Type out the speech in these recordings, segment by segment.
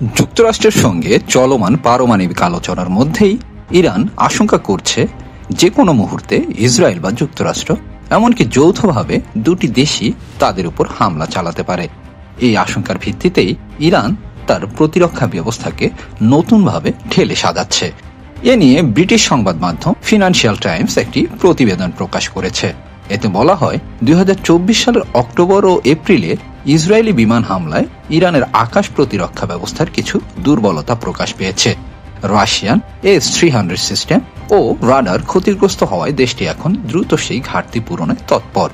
যুক্তরাষ্ট্রের সঙ্গে চলমান পারমাণবিক আলোচনার মধ্যেই ইরান আশঙ্কা করছে যে কোনো মুহূর্তে ইসরায়েল বা যুক্তরাষ্ট্র এমনকি যৌথভাবে দুটি দেশই তাদের উপর হামলা চালাতে পারে। এই আশঙ্কার ভিত্তিতেই ইরান তার প্রতিরক্ষা ব্যবস্থাকে নতুনভাবে ঢেলে সাজাচ্ছে। এ নিয়ে ব্রিটিশ সংবাদ মাধ্যম ফিনান্সিয়াল টাইমস একটি প্রতিবেদন প্রকাশ করেছে। এতে বলা হয় 2024 সালের অক্টোবর ও এপ্রিলে ইসরায়েলি বিমান হামলায় ইরানের আকাশ প্রতিরক্ষা ব্যবস্থার কিছু দুর্বলতা প্রকাশ পেয়েছে। রাশিয়ান S-300 সিস্টেম ও রাডার ক্ষতিগ্রস্ত হওয়ায় দেশটি এখন দ্রুত সেই ঘাটতি পূরণে তৎপর।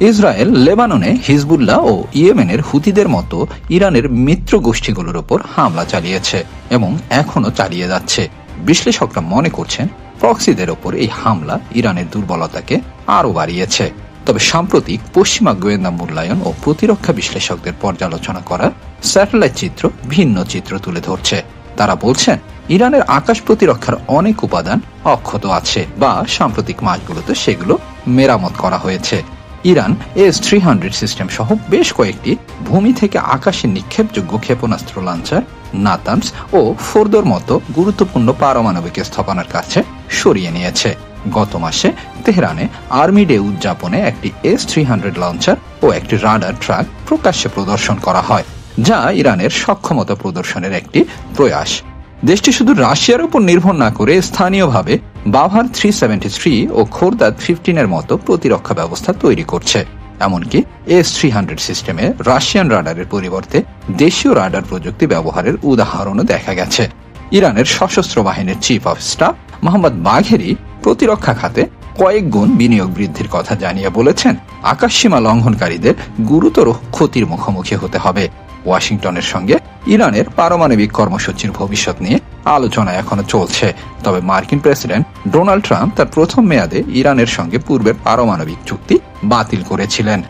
ইসরায়েল লেবাননে হিজবুল্লাহ ও ইয়েমেনের হুতিদের মতো ইরানের মিত্র গোষ্ঠীগুলোর উপর হামলা চালিয়েছে এবং এখনও চালিয়ে যাচ্ছে। বিশ্লেষকরা মনে করছেন প্রক্সিদের ওপর এই হামলা ইরানের দুর্বলতাকে আরও বাড়িয়েছে। তবে সাম্প্রতিক পশ্চিমা গোয়েন্দা মূল্যায়ন ও প্রতিরক্ষা বিশ্লেষকদের পর্যালোচনা করা স্যাটেলাইট চিত্র ভিন্ন চিত্র তুলে ধরছে। তারা বলছেন ইরানের আকাশ প্রতিরক্ষার অনেক উপাদান অক্ষত আছে বা সাম্প্রতিক মাসগুলোতে সেগুলো মেরামত করা হয়েছে। ইরান S-300 সিস্টেম সহ বেশ কয়েকটি ভূমি থেকে আকাশে নিক্ষেপযোগ্য ক্ষেপণাস্ত্র লঞ্চার নাতানস ও ফোর্দোর মতো গুরুত্বপূর্ণ পারমাণবিক স্থাপনার কাছে সরিয়ে নিয়েছে। গত মাসে তেহরানে আর্মি ডে উদযাপনে একটি S-300 লঞ্চার ও একটি রাডার ট্রাক প্রকাশ্যে প্রদর্শন করা হয়, যা ইরানের সক্ষমতা প্রদর্শনের একটি প্রয়াস। দেশটি শুধু রাশিয়ার উপর নির্ভর না করে স্থানীয়ভাবে বাভার 373 ও খোরদাদ 15 মতো প্রতিরক্ষা ব্যবস্থা তৈরি করছে। এমনকি S-300 সিস্টেমে রাশিয়ান রাডারের পরিবর্তে দেশীয় রাডার প্রযুক্তি ব্যবহারের উদাহরণও দেখা গেছে। ইরানের সশস্ত্র বাহিনীর চিফ অফ স্টাফ মোহাম্মদ বাঘেরি প্রতিরক্ষা খাতে কয়েক গুণ বিনিয়োগ বৃদ্ধির কথা জানিয়ে বলেছেন আকাশসীমা লঙ্ঘনকারীদের গুরুতর ক্ষতির মুখোমুখি হতে হবে। ওয়াশিংটনের সঙ্গে ইরানের পারমাণবিক কর্মসূচির ভবিষ্যৎ নিয়ে আলোচনা এখনো চলছে। তবে মার্কিন প্রেসিডেন্ট ডোনাল্ড ট্রাম্প তার প্রথম মেয়াদে ইরানের সঙ্গে পূর্বের পারমাণবিক চুক্তি বাতিল করেছিলেন।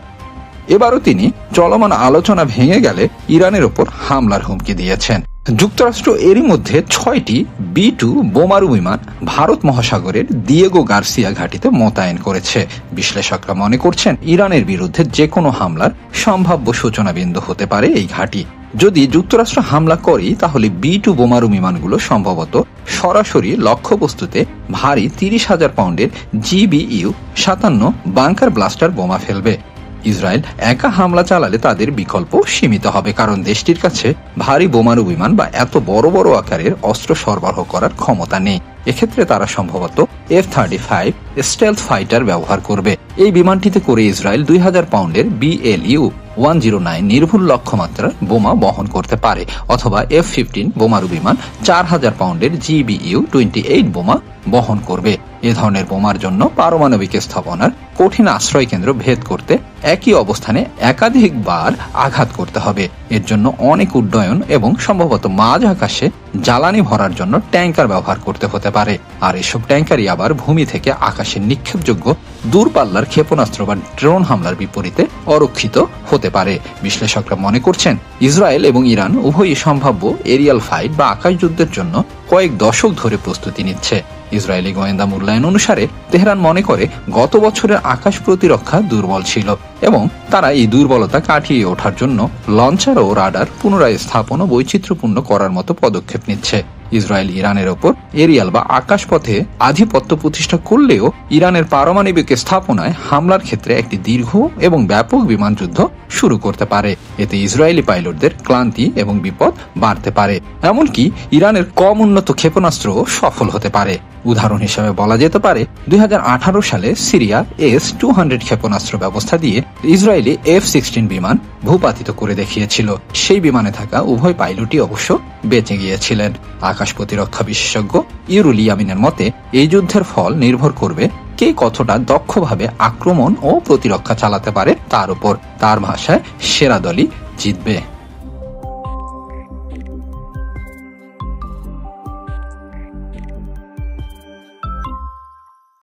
এবারও তিনি চলমান আলোচনা ভেঙে গেলে ইরানের ওপর হামলার হুমকি দিয়েছেন। যুক্তরাষ্ট্র এরই মধ্যে 6টি B-2 বোমারু বিমান ভারত মহাসাগরের দিয়েগো গার্সিয়া ঘাঁটিতে মোতায়েন করেছে। বিশ্লেষকরা মনে করছেন ইরানের বিরুদ্ধে যে কোনো হামলার সম্ভাব্য সূচনা বিন্দু হতে পারে এই ঘাঁটি। যদি যুক্তরাষ্ট্র হামলা করে তাহলে B-2 বোমারু বিমানগুলো সম্ভবত সরাসরি লক্ষ্যবস্তুতে ভারী 30,000 পাউন্ডের GBU-57 বাংকার ব্লাস্টার বোমা ফেলবে। ইসরায়েল একা হামলা চালালে তাদের বিকল্প সীমিত হবে, কারণ দেশটির কাছে ভারী বোমারু বিমান বা এত বড় বড় আকারের অস্ত্র সরবরাহ করার ক্ষমতা নেই। এক্ষেত্রে তারা সম্ভবত F-35 স্টেলথ ফাইটার ব্যবহার করবে। এই বিমানটিতে করে ইসরায়েল 2000 পাউন্ডের BLU-109 নির্ভুল লক্ষ্যমাত্রার বোমা বহন করতে পারে, অথবা F-15 বোমারু বিমান 4000 পাউন্ডের GBU-28 বোমা বহন করবে। এ ধরনের বোমার জন্য পারমাণবিক স্থাপনার কঠিন আশ্রয় কেন্দ্র ভেদ করতে একই অবস্থানে একাধিকবার আঘাত করতে হবে। এর জন্য অনেক উড্ডয়ন এবং সম্ভবত মাঝ আকাশে জ্বালানি ভরার জন্য ট্যাঙ্কার ব্যবহার করতে হতে পারে। আর এসব ট্যাঙ্কারই আবার ভূমি থেকে আকাশে নিক্ষেপযোগ্য দূরপাল্লার ক্ষেপণাস্ত্র বা ড্রোন হামলার বিপরীতে অরক্ষিত হতে পারে। বিশ্লেষকরা মনে করছেন ইসরায়েল এবং ইরান উভয়ই সম্ভাব্য এরিয়াল ফাইট বা আকাশ যুদ্ধের জন্য কয়েক দশক ধরে প্রস্তুতি নিচ্ছে। ইসরায়েলি গোয়েন্দা মূল্যায়ন অনুসারে তেহরান মনে করে গত বছরের আকাশ প্রতিরক্ষা দুর্বল ছিল এবং তারা এই দুর্বলতা কাটিয়ে ওঠার জন্য লঞ্চার ও রাডার পুনরায় স্থাপন ও বৈচিত্র্যপূর্ণ করার মতো পদক্ষেপ নিচ্ছে। ইসরায়েল ইরানের ওপর এরিয়াল বা আকাশপথে আধিপত্য প্রতিষ্ঠা করলেও ইরানের পারমাণবিক স্থাপনায় হামলার ক্ষেত্রে একটি দীর্ঘ এবং ব্যাপক বিমান যুদ্ধ শুরু করতে পারে। এতে ইসরায়েলি পাইলটদের ক্লান্তি এবং বিপদ বাড়তে পারে। এমনকি ইরানের কম উন্নত ক্ষেপণাস্ত্র সফল হতে পারে। উদাহরণ হিসেবে বলা যেতে পারে 2018 সালে সিরিয়া S-200 ক্ষেপণাস্ত্র ব্যবস্থা দিয়ে ইসরায়েলি F-16 বিমান ভূপাতিত করে দেখিয়েছিল। সেই বিমানে থাকা উভয় পাইলটই অবশ্য বেঁচে গিয়েছিলেন। আকাশ প্রতিরক্ষা বিশেষজ্ঞ ইউরুল ইয়ামিনের মতে এই যুদ্ধের ফল নির্ভর করবে কে কতটা দক্ষভাবে আক্রমণ ও প্রতিরক্ষা চালাতে পারে তার উপর। তার ভাষায় সেরা দলই জিতবে।